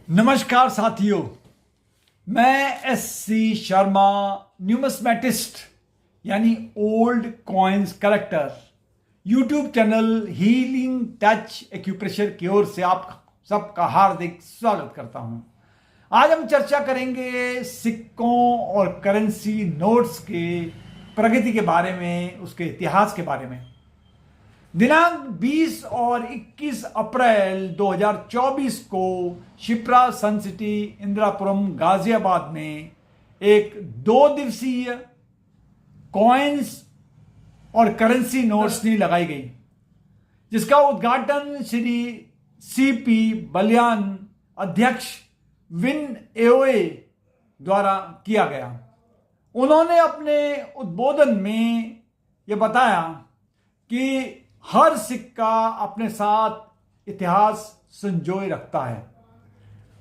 नमस्कार साथियों, मैं एस.सी. शर्मा न्यूमिस्मेटिस्ट यानी old coins collector YouTube channel healing touch acupressure की ओर से आप सबका हार्दिक स्वागत करता हूं। आज हम चर्चा करेंगे सिक्कों और करेंसी नोट्स के प्रगति के बारे में, उसके इतिहास के बारे में। दिनांक 20 और 21 अप्रैल 2024 को शिप्रा सन सिटी इंदिरापुरम गाजियाबाद में एक 2 दिवसीय कॉइन्स और करेंसी नोट्स लगाई गई, जिसका उद्घाटन श्री सीपी बलियान, अध्यक्ष विन एओए द्वारा किया गया। उन्होंने अपने उद्बोधन में यह बताया कि हर सिक्का अपने साथ इतिहास संजोए रखता है।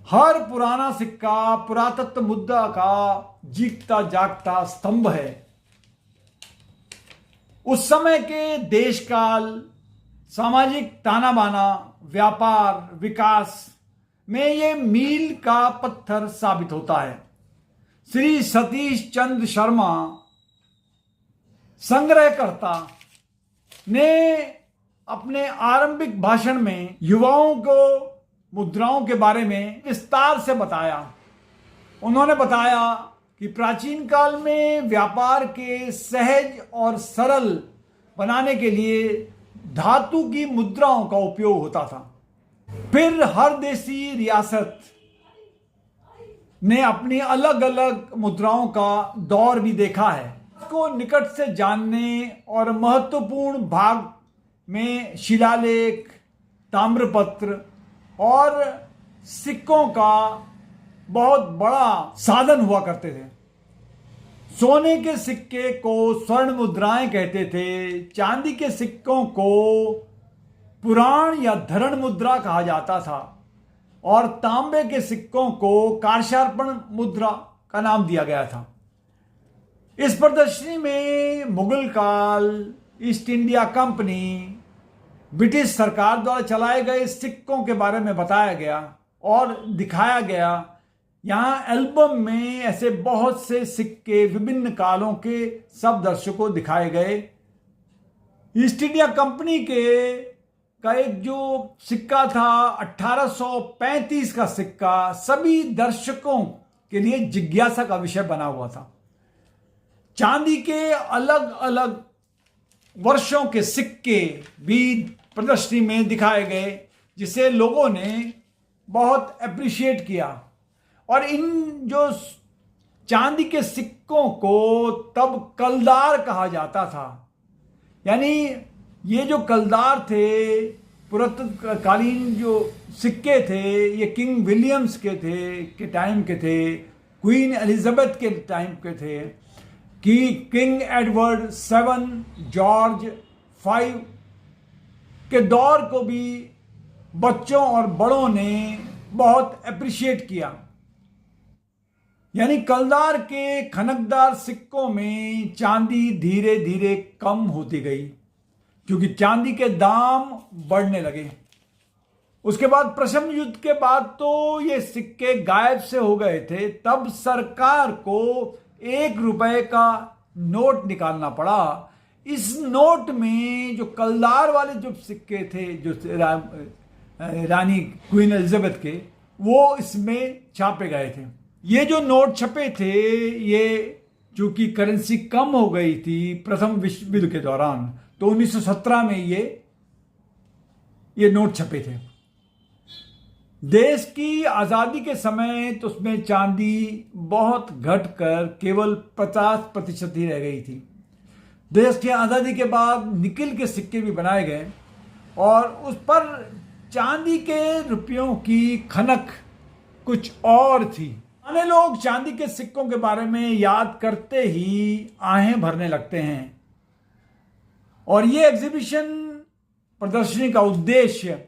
हर पुराना सिक्का पुरातत्व मुद्दा का जीता जागता स्तंभ है। उस समय के देशकाल, सामाजिक ताना बाना, व्यापार, विकास में ये मील का पत्थर साबित होता है। श्री सतीश चंद्र शर्मा, संग्रहकर्ता, ने अपने आरंभिक भाषण में युवाओं को मुद्राओं के बारे में विस्तार से बताया। उन्होंने बताया कि प्राचीन काल में व्यापार के सहज और सरल बनाने के लिए धातु की मुद्राओं का उपयोग होता था। फिर हर देशी रियासत ने अपनी अलग अलग मुद्राओं का दौर भी देखा है। को निकट से जानने और महत्वपूर्ण भाग में शिलालेख, ताम्रपत्र और सिक्कों का बहुत बड़ा साधन हुआ करते थे। सोने के सिक्के को स्वर्ण मुद्राएं कहते थे। चांदी के सिक्कों को पुराण या धरण मुद्रा कहा जाता था और तांबे के सिक्कों को कार्शार्पण मुद्रा का नाम दिया गया था। इस प्रदर्शनी में मुगल काल, ईस्ट इंडिया कंपनी, ब्रिटिश सरकार द्वारा चलाए गए सिक्कों के बारे में बताया गया और दिखाया गया। यहाँ एल्बम में ऐसे बहुत से सिक्के विभिन्न कालों के सब दर्शकों को दिखाए गए। ईस्ट इंडिया कंपनी का एक जो सिक्का था 1835 का सिक्का सभी दर्शकों के लिए जिज्ञासा का विषय बना हुआ था। चांदी के अलग अलग वर्षों के सिक्के भी प्रदर्शनी में दिखाए गए, जिसे लोगों ने बहुत अप्रिशिएट किया। और इन जो चांदी के सिक्कों को तब कलदार कहा जाता था। यानी ये जो कलदार थे, पुरातनकालीन जो सिक्के थे, ये किंग विलियम्स के टाइम के थे, क्वीन एलिजाबेथ के टाइम के थे, कि किंग एडवर्ड 7, जॉर्ज 5 के दौर को भी बच्चों और बड़ों ने बहुत अप्रिशिएट किया। यानी कलदार के खनकदार सिक्कों में चांदी धीरे धीरे कम होती गई, क्योंकि चांदी के दाम बढ़ने लगे। उसके बाद प्रथम युद्ध के बाद तो ये सिक्के गायब से हो गए थे। तब सरकार को 1 रुपए का नोट निकालना पड़ा। इस नोट में जो कलदार वाले जो सिक्के थे, जो रानी क्वीन एलिजाबेथ के, वो इसमें छापे गए थे। ये जो नोट छपे थे, ये चूंकि करेंसी कम हो गई थी प्रथम विश्व युद्ध के दौरान, तो 1917 में ये नोट छपे थे। देश की आज़ादी के समय तो उसमें चांदी बहुत घटकर केवल 50% ही रह गई थी। देश की आज़ादी के बाद निकिल के सिक्के भी बनाए गए और उस पर चांदी के रुपयों की खनक कुछ और थी। अन्य लोग चांदी के सिक्कों के बारे में याद करते ही आहें भरने लगते हैं। और ये एग्जीबिशन प्रदर्शनी का उद्देश्य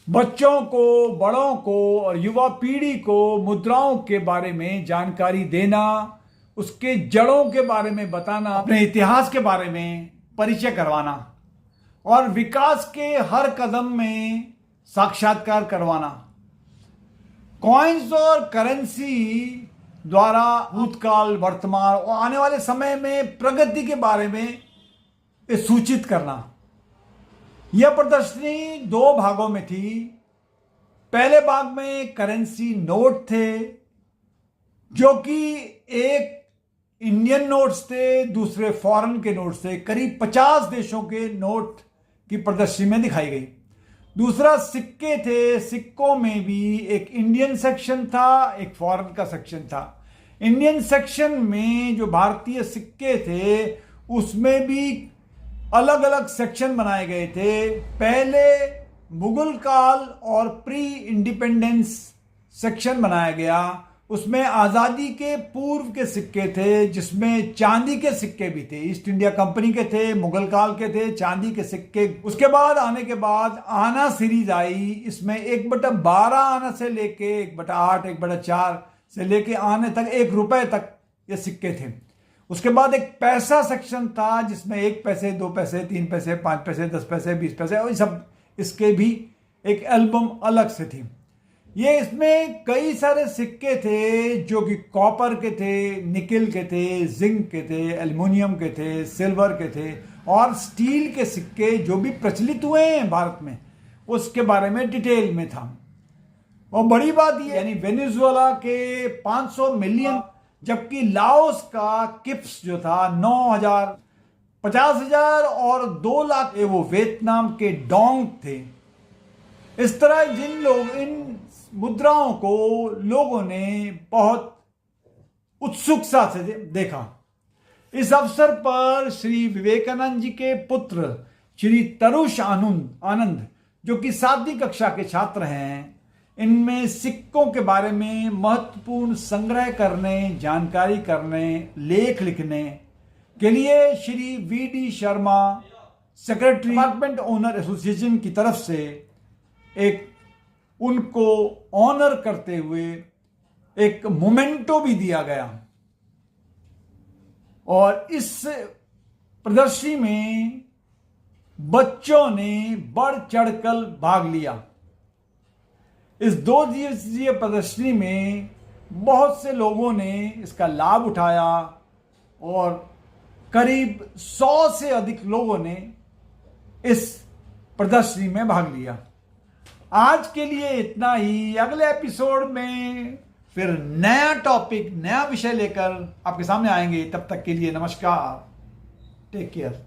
बच्चों को, बड़ों को और युवा पीढ़ी को मुद्राओं के बारे में जानकारी देना, उसके जड़ों के बारे में बताना, अपने इतिहास के बारे में परिचय करवाना और विकास के हर कदम में साक्षात्कार करवाना। कॉइन्स और करेंसी द्वारा भूतकाल, वर्तमान और आने वाले समय में प्रगति के बारे में सूचित करना। यह प्रदर्शनी 2 भागों में थी। पहले भाग में करेंसी नोट थे, जो कि एक इंडियन नोट्स थे, दूसरे फॉरेन के नोट्स थे। करीब 50 देशों के नोट की प्रदर्शनी में दिखाई गई। दूसरा सिक्के थे। सिक्कों में भी एक इंडियन सेक्शन था, एक फॉरेन का सेक्शन था। इंडियन सेक्शन में जो भारतीय सिक्के थे उसमें भी अलग अलग सेक्शन बनाए गए थे। पहले मुगल काल और प्री इंडिपेंडेंस सेक्शन बनाया गया। उसमें आज़ादी के पूर्व के सिक्के थे, जिसमें चांदी के सिक्के भी थे। ईस्ट इंडिया कंपनी के थे, मुगल काल के थे, चांदी के सिक्के। उसके बाद आने के बाद आना सीरीज आई। इसमें 1/12 आना से लेके 1/8, 1/4 से लेके आने तक 1 रुपए तक ये सिक्के थे। उसके बाद एक पैसा सेक्शन था, जिसमें 1 पैसे, 2 पैसे, 3 पैसे, 5 पैसे, 10 पैसे, 20 पैसे और सब इसके भी एक एल्बम अलग से थी। ये इसमें कई सारे सिक्के थे जो कि कॉपर के थे, निकल के थे, जिंक के थे, एल्युमिनियम के थे, सिल्वर के थे और स्टील के सिक्के जो भी प्रचलित हुए हैं भारत में, उसके बारे में डिटेल में था। और बड़ी बात ये, यानी वेनेजुएला के 500 मिलियन, जबकि लाओस का किप्स जो था 9,000, 50,000 और 2 लाख वो वियतनाम के डोंग थे। इस तरह इन मुद्राओं को लोगों ने बहुत उत्सुकता से देखा। इस अवसर पर श्री विवेकानंद जी के पुत्र श्री तरुष आनंद, जो कि 7वीं कक्षा के छात्र हैं, इनमें सिक्कों के बारे में महत्वपूर्ण संग्रह करने, जानकारी करने, लेख लिखने के लिए Shri VD. Sharma, secretary department owner association की तरफ से एक उनको ऑनर करते हुए एक मोमेंटो भी दिया गया। और इस प्रदर्शनी में बच्चों ने बढ़ चढ़कर भाग लिया। इस 2 दिवसीय प्रदर्शनी में बहुत से लोगों ने इसका लाभ उठाया और करीब 100 से अधिक लोगों ने इस प्रदर्शनी में भाग लिया। आज के लिए इतना ही। अगले एपिसोड में फिर नया टॉपिक, नया विषय लेकर आपके सामने आएंगे। तब तक के लिए नमस्कार, टेक केयर।